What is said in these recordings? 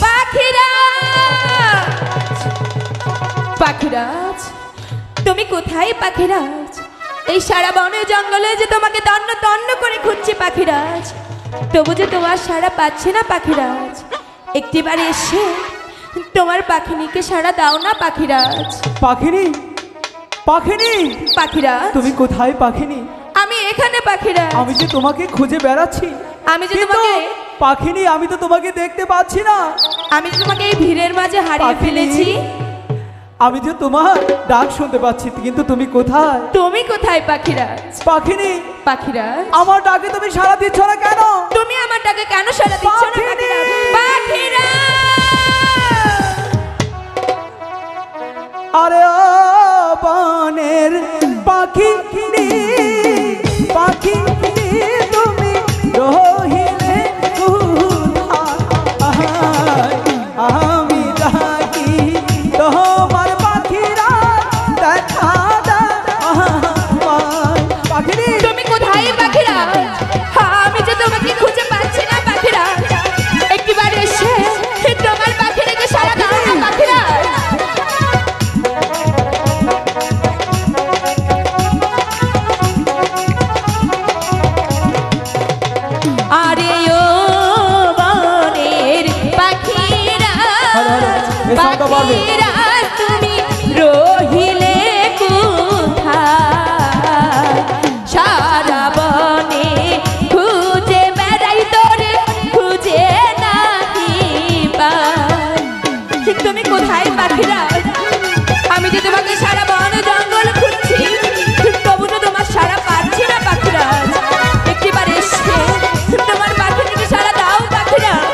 পাখিরাজ, পাখিরাজ, তুমি কোথায় পাখিরাজ? এই সারা বনে জঙ্গলে যে তোমাকে তন্ন তন্ন করে খুঁজছি পাখিরাজ, তবু যে তোমার সারা পাচ্ছি না পাখিরাজ। একটিবার এসে তোমার পাখিনীকে সারা দাও না পাখিরাজ। পাখিনি, পাখিনি, পাখিরাজ, তুমি কোথায় পাখিনি? আমি এখানে পাখিরাজ। আমি যে তোমাকে খুঁজে বেড়াচ্ছি, আমি যে কিন্তু তোমাকে পাখিনি, আমি তো তোমাকে দেখতে পাচ্ছি না। আমি যে তোমাকে এই ভিড়ের মাঝে হারিয়ে পাখিনি, ফেলেছি। আমি যে তোমার ডাক শুনতে পাচ্ছি, কিন্তু তুমি কোথায়? তুমি কোথায় পাখিরাজ? পাখিনি, পাখিরাজ, আমার ডাকে তুমি সাড়া দিচ্ছ না কেন? তুমি আমার ডাকে কেন সাড়া দিচ্ছ না পাখিরাজ? পাখিরাজ, আরে ও বনের পাখি, পাখি তুমি রহিলে কোথায়? আমি ডাকি তোমার পাখিরা দেখা দাও। পাখিনি, তুমি কোথায় পাখিরাজ? আমি যে তোমাকে খুঁজে পাচ্ছি না পাখিরাজ। একটিবার এসে তোমার পাখিকে সাড়া দাও না পাখিরাজ। আরে ও বনের পাখিরাজ, পাখিরাজ তুমি রহিলে কোথায়? সারা বনে খুঁজে বেড়াই তোরে খুঁজে নাহি পাই। তুমি কোথায় পাখিরাজ? আমি যে তোমাকে সারা বন জঙ্গল খুঁজছি, তবু তো তোমার সারা পাচ্ছি না পাখিরাজ। একটিবার এসে তোমার পাখিকে সারা দাও পাখিরাজ।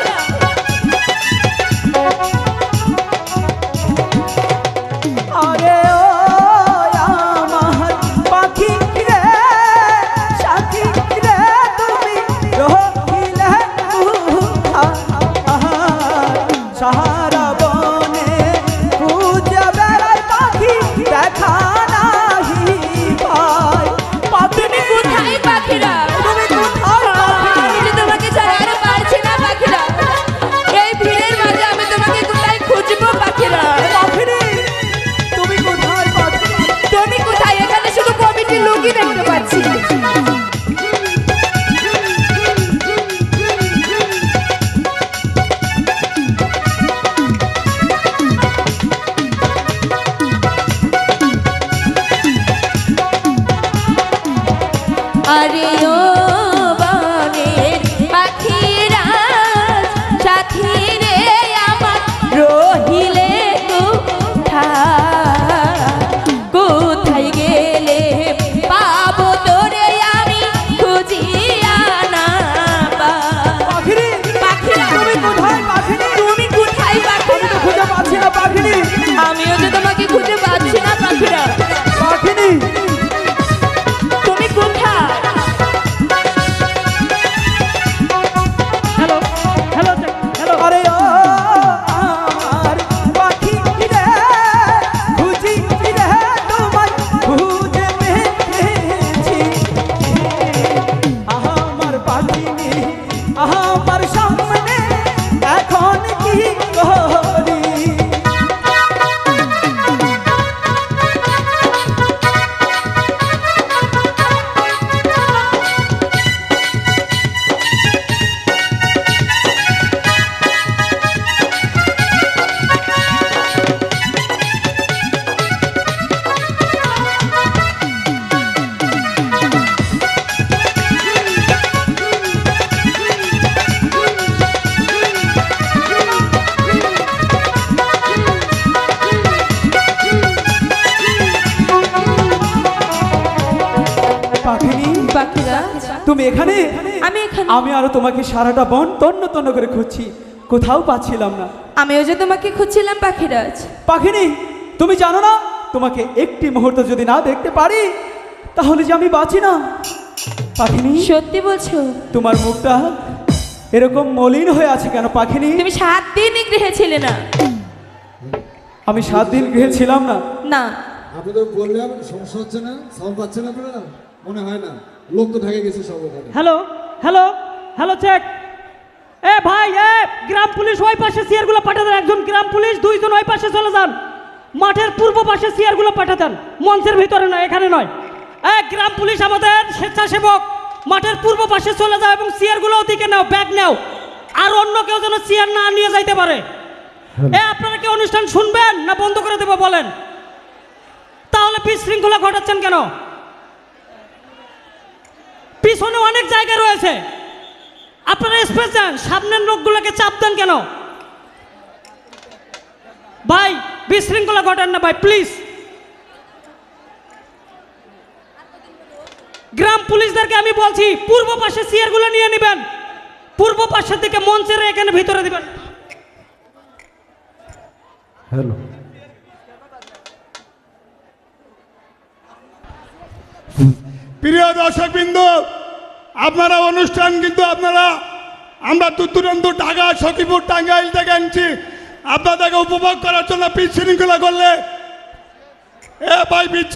আরে ও আমার পাখি রে, সাথী রে, তুমি রহিলে কোথায়? সাহারা বনে খুঁজে বেড়াই পাখি দেখা নাহি পাই। তুমি কোথায় পাখিরাজ? তুমি কোথায় পাখি? আমি যে তোমাকে ছাড়া আর পারছি না পাখিরাজ। এই ভিড়ের মাঝে আমি তোমাকে কোথায় খুঁজবো পাখিরাজ? পাখিনি, তুমি কোথায় পাখি? তুমি কোথায়? এখানে শুধু কমিটির লোকই দেখতে পাচ্ছি। আরে ও বনের পাখিরাজ, সাথী রে আমার রহিলে কোথায়? কোথায় গেলে পাবো তোরে আমি খুঁজিয়া না পাই। পাখিনি, পাখিরাজ, তুমি কোথায় পাখিনি? তুমি কোথায় পাখিরাজ? খুঁজে পাচ্ছি না পাখিনি। আমিও যে তোমাকে খুঁজে পাচ্ছি না পাখিরাজ। পাখিনি, তুমি কোথায়? Hello, hello, hello. আরে ও আমার পাখি রে, খুঁজি রে তোমায় খুঁজে পেয়েছি। আমার পাখিনি, আমার সামনে এখন কি করি? পাখিনি, পাখিরাজ, তুমি এখানে? আমি এখানে। আমি আরো তোমাকে সারাটা বন তন্ন তন্ন করে খুঁজছি, কোথাও পাচ্ছিলাম না। আমিও যে তোমাকে খুঁজছিলাম পাখিরাজ। পাখিনি, তুমি জানো না, তোমাকে একটি মুহূর্ত যদি না দেখতে পারি, তাহলে যে আমি বাঁচি না। পাখিনি, সত্যি বলছো? তোমার মুখটা এরকম মলিন হয়ে আছে কেন পাখিনি? তুমি 7 দিন গৃহে ছিলে না। আমি 7 দিন গৃহে ছিলাম না। না, আপনি তো বললেন সমস্যা হচ্ছে না, সাউন্ড পাচ্ছেন আপনারা? মনে হয় না, লোক তো ঢেকে গেছে সব ওখানে। Hello, hello, hello, check. এ ভাই এ গ্রাম পুলিশ ওই পাশে চেয়ারগুলো পাঠা দেন, একজন গ্রাম পুলিশ, দুইজন ওই পাশে চলে যান, মাঠের পূর্ব পাশে চেয়ারগুলো পাঠা দেন, মঞ্চের ভিতরে নয়, এখানে নয়। গ্রাম পুলিশ আমাদের স্বেচ্ছাসেবক, মাঠের পূর্ব পাশে চলে যাও এবং চেয়ারগুলো ওদিকে নাও, ব্যাগ নাও, আর অন্য কেউ যেন চেয়ার না নিয়ে যাইতে পারে। আপনারা কি অনুষ্ঠান শুনবেন না বন্ধ করে দেবো বলেন? তাহলে বিশৃঙ্খলা ঘটাচ্ছেন কেন? পিছনে অনেক জায়গা রয়েছে, আপনারা স্পেস দেন, সামনের লোকগুলোকে চাপ দেন কেন? ভাই বিশৃঙ্খলা ঘটান না ভাই, প্লিজ। গ্রাম পুলিশদেরকে আমি বলছি পূর্ব পাশে চেয়ারগুলো নিয়ে নেবেন, পূর্ব পাশের দিকে মঞ্চের এখানে ভিতরে দিবেন। হ্যালো, প্রিয় দর্শকবৃন্দ, আপনারা অনুষ্ঠান কিন্তু আমরা দূর দূরান্ত ঢাকা, সখীপুর, টাঙ্গাইল থেকে আনছি আপনাদেরকে উপভোগ করার জন্য বিশৃঙ্খলা করলে ভাই